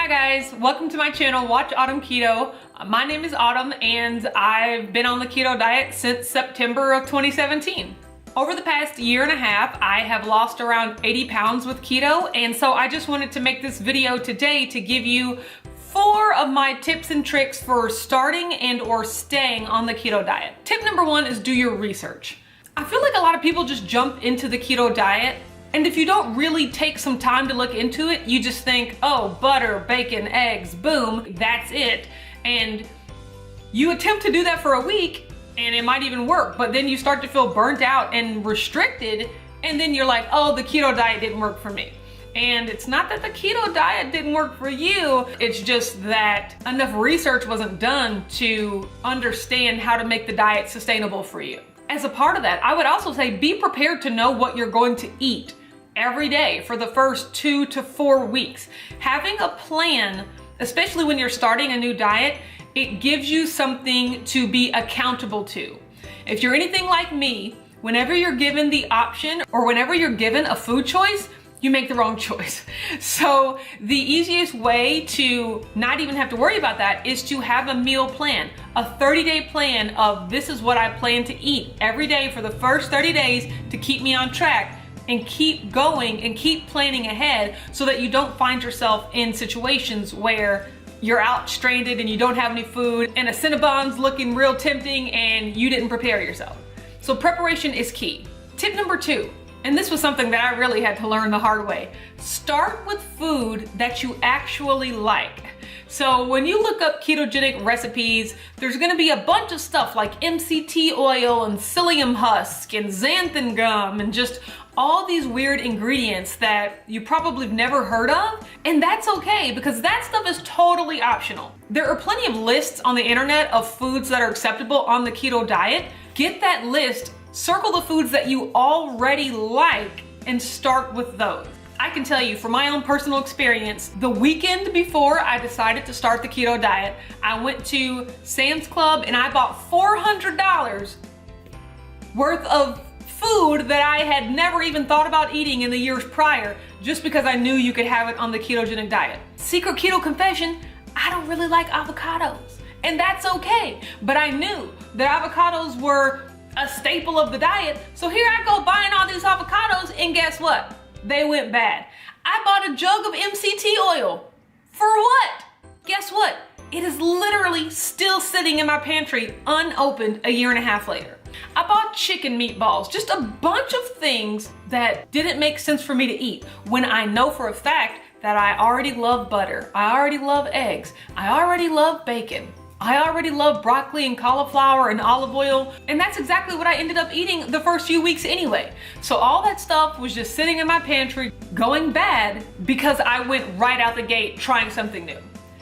Hi guys, welcome to my channel, Watch Autumn Keto. My name is Autumn and I've been on the keto diet since September of 2017. Over the past year and a half, I have lost around 80 pounds with keto, and so I just wanted to make this video today to give you 4 of my tips and tricks for starting and or staying on the keto diet. Tip number 1 is do your research. I feel like a lot of people just jump into the keto diet, and if you don't really take some time to look into it, you just think, oh, butter, bacon, eggs, boom, that's it. And you attempt to do that for a week and it might even work, but then you start to feel burnt out and restricted, and then you're like, oh, the keto diet didn't work for me. And it's not that the keto diet didn't work for you, it's just that enough research wasn't done to understand how to make the diet sustainable for you. As a part of that, I would also say be prepared to know what you're going to eat every day for the first 2 to 4 weeks. Having a plan, especially when you're starting a new diet, it gives you something to be accountable to. If you're anything like me, whenever you're given the option or whenever you're given a food choice, you make the wrong choice. So the easiest way to not even have to worry about that is to have a meal plan, a 30-day plan of this is what I plan to eat every day for the first 30 days to keep me on track, and keep going and keep planning ahead so that you don't find yourself in situations where you're out stranded and you don't have any food and a Cinnabon's looking real tempting and you didn't prepare yourself. So preparation is key. Tip number 2, and this was something that I really had to learn the hard way. Start with food that you actually like. So when you look up ketogenic recipes, there's gonna be a bunch of stuff like MCT oil and psyllium husk and xanthan gum and just all these weird ingredients that you probably have never heard of. And that's okay, because that stuff is totally optional. There are plenty of lists on the internet of foods that are acceptable on the keto diet. Get that list, circle the foods that you already like, and start with those. I can tell you from my own personal experience, the weekend before I decided to start the keto diet, I went to Sam's Club and I bought $400 worth of food that I had never even thought about eating in the years prior, just because I knew you could have it on the ketogenic diet. Secret keto confession, I don't really like avocados, and that's okay. But I knew that avocados were a staple of the diet, so here I go buying all these avocados, and guess what? They went bad. I bought a jug of MCT oil. For what? Guess what? It is literally still sitting in my pantry unopened a year and a half later. I bought chicken meatballs, just a bunch of things that didn't make sense for me to eat when I know for a fact that I already love butter, I already love eggs, I already love bacon, I already love broccoli and cauliflower and olive oil, and that's exactly what I ended up eating the first few weeks anyway. So all that stuff was just sitting in my pantry going bad because I went right out the gate trying something new.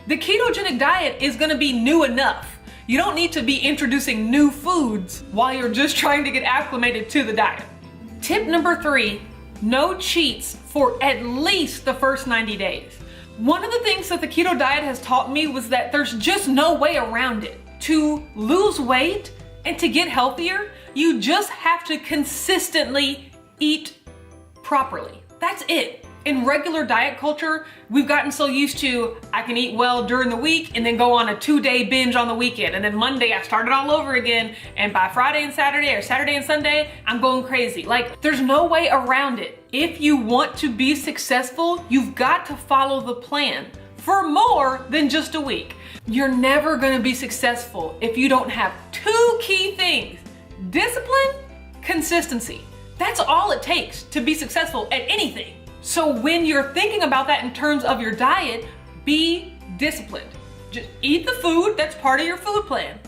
The ketogenic diet is gonna be new enough. You don't need to be introducing new foods while you're just trying to get acclimated to the diet. Tip number 3, no cheats for at least the first 90 days. One of the things that the keto diet has taught me was that there's just no way around it. To lose weight and to get healthier, you just have to consistently eat properly. That's it. In regular diet culture, we've gotten so used to, I can eat well during the week and then go on a 2-day binge on the weekend. And then Monday I start it all over again. And by Friday and Saturday or Saturday and Sunday, I'm going crazy. Like, there's no way around it. If you want to be successful, you've got to follow the plan for more than just a week. You're never gonna be successful if you don't have 2 key things: discipline, consistency. That's all it takes to be successful at anything. So when you're thinking about that in terms of your diet, be disciplined. Just eat the food that's part of your food plan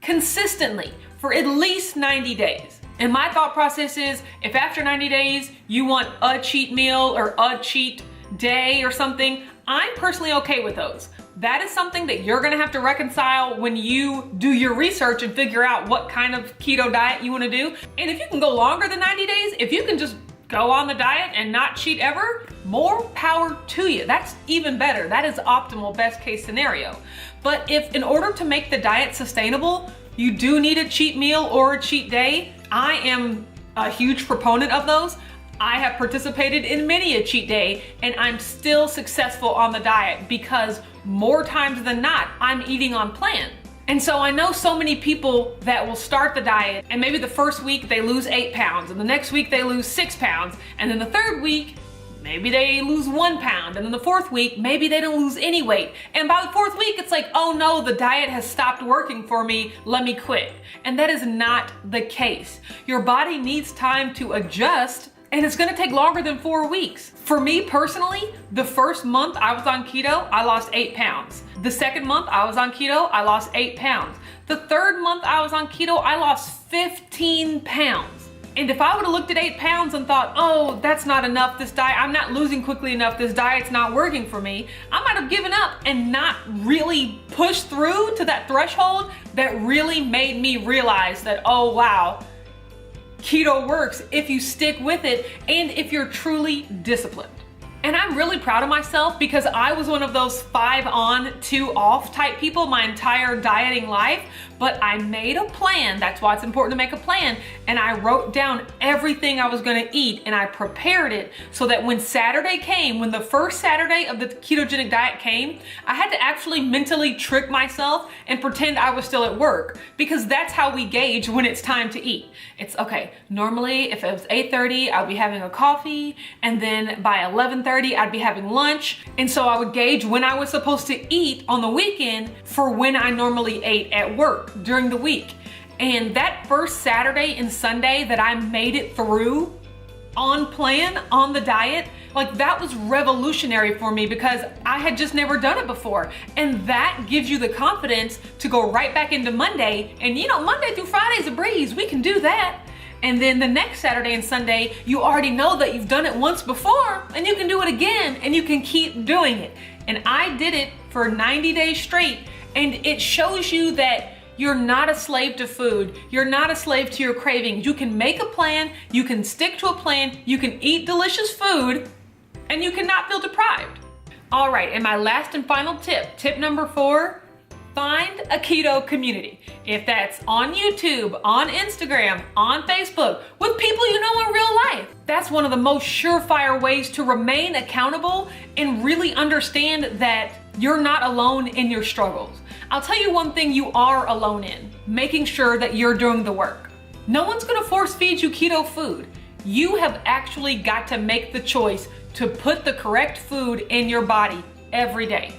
consistently for at least 90 days. And my thought process is, if after 90 days you want a cheat meal or a cheat day or something, I'm personally okay with those. That is something that you're gonna have to reconcile when you do your research and figure out what kind of keto diet you wanna do. And if you can go longer than 90 days, if you can just go on the diet and not cheat ever, more power to you. That's even better. That is optimal, best case scenario. But if in order to make the diet sustainable, you do need a cheat meal or a cheat day, I am a huge proponent of those. I have participated in many a cheat day and I'm still successful on the diet because more times than not, I'm eating on plan. And so I know so many people that will start the diet and maybe the first week they lose 8 pounds and the next week they lose 6 pounds and then the third week, maybe they lose 1 pound, and then the fourth week, maybe they don't lose any weight. And by the fourth week, it's like, oh no, the diet has stopped working for me, let me quit. And that is not the case. Your body needs time to adjust, and it's gonna take longer than 4 weeks. For me personally, the first month I was on keto, I lost 8 pounds. The second month I was on keto, I lost 8 pounds. The third month I was on keto, I lost 15 pounds. And if I would have looked at 8 pounds and thought, oh, that's not enough, this diet, I'm not losing quickly enough, this diet's not working for me, I might have given up and not really pushed through to that threshold that really made me realize that, oh wow, keto works if you stick with it and if you're truly disciplined. And I'm really proud of myself because I was one of those 5 on, 2 off type people my entire dieting life, but I made a plan. That's why it's important to make a plan. And I wrote down everything I was gonna eat and I prepared it so that when Saturday came, when the first Saturday of the ketogenic diet came, I had to actually mentally trick myself and pretend I was still at work because that's how we gauge when it's time to eat. It's okay, normally if it was 8:30, I'll be having a coffee and then by 11:30, I'd be having lunch. And so I would gauge when I was supposed to eat on the weekend for when I normally ate at work during the week. And that first Saturday and Sunday that I made it through on plan, on the diet, like that was revolutionary for me because I had just never done it before. And that gives you the confidence to go right back into Monday. And you know, Monday through Friday's a breeze, we can do that. And then the next Saturday and Sunday, you already know that you've done it once before and you can do it again and you can keep doing it. And I did it for 90 days straight. And it shows you that you're not a slave to food. You're not a slave to your cravings. You can make a plan, you can stick to a plan, you can eat delicious food, and you cannot feel deprived. All right, and my last and final tip number 4, find a keto community. If that's on YouTube, on Instagram, on Facebook, with people you know in real life. That's one of the most surefire ways to remain accountable and really understand that you're not alone in your struggles. I'll tell you one thing you are alone in, making sure that you're doing the work. No one's gonna force feed you keto food. You have actually got to make the choice to put the correct food in your body every day.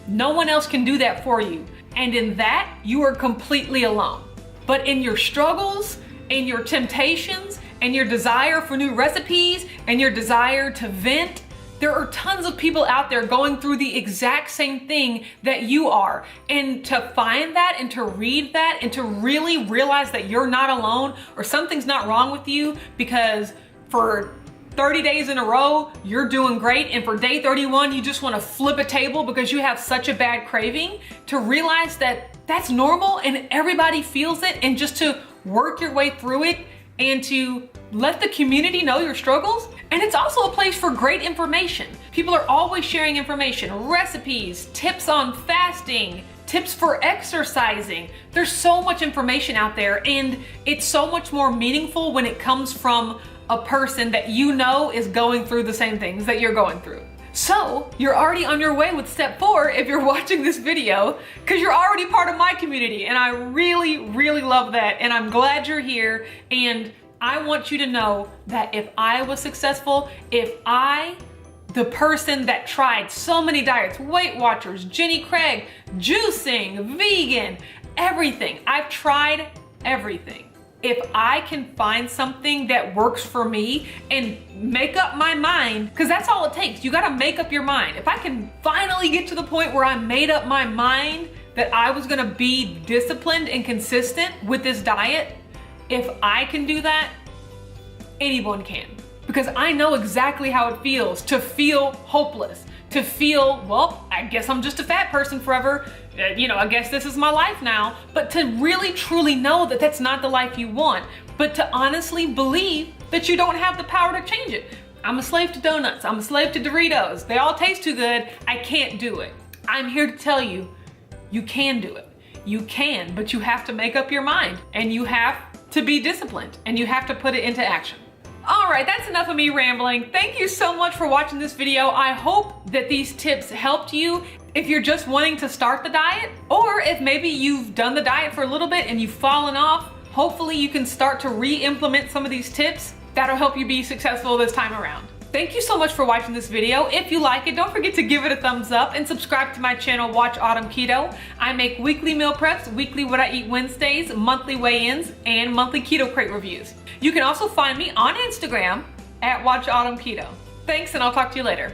No one else can do that for you. And in that, you are completely alone. But in your struggles, in your temptations, and your desire for new recipes, and your desire to vent, there are tons of people out there going through the exact same thing that you are. And to find that and to read that and to really realize that you're not alone or something's not wrong with you because for 30 days in a row, you're doing great. And for day 31, you just want to flip a table because you have such a bad craving, to realize that that's normal and everybody feels it, and just to work your way through it and to let the community know your struggles. And it's also a place for great information. People are always sharing information, recipes, tips on fasting, tips for exercising. There's so much information out there, and it's so much more meaningful when it comes from a person that you know is going through the same things that you're going through. So you're already on your way with step 4 if you're watching this video, because you're already part of my community, and I really, really love that, and I'm glad you're here. And I want you to know that if I was successful, if I, the person that tried so many diets, Weight Watchers, Jenny Craig, juicing, vegan, everything, I've tried everything. If I can find something that works for me and make up my mind, because that's all it takes. You gotta make up your mind. If I can finally get to the point where I made up my mind that I was gonna be disciplined and consistent with this diet, if I can do that, anyone can. Because I know exactly how it feels to feel hopeless, to feel, well, I guess I'm just a fat person forever. You know, I guess this is my life now. But to really truly know that that's not the life you want, but to honestly believe that you don't have the power to change it. I'm a slave to donuts. I'm a slave to Doritos. They all taste too good. I can't do it. I'm here to tell you, you can do it. You can, but you have to make up your mind, and you have to be disciplined, and you have to put it into action. All right, that's enough of me rambling. Thank you so much for watching this video. I hope that these tips helped you if you're just wanting to start the diet, or if maybe you've done the diet for a little bit and you've fallen off. Hopefully you can start to re-implement some of these tips. That'll help you be successful this time around. Thank you so much for watching this video. If you like it, don't forget to give it a thumbs up and subscribe to my channel, Watch Autumn Keto. I make weekly meal preps, weekly what I eat Wednesdays, monthly weigh-ins, and monthly keto crate reviews. You can also find me on Instagram at Watch Autumn Keto. Thanks, and I'll talk to you later.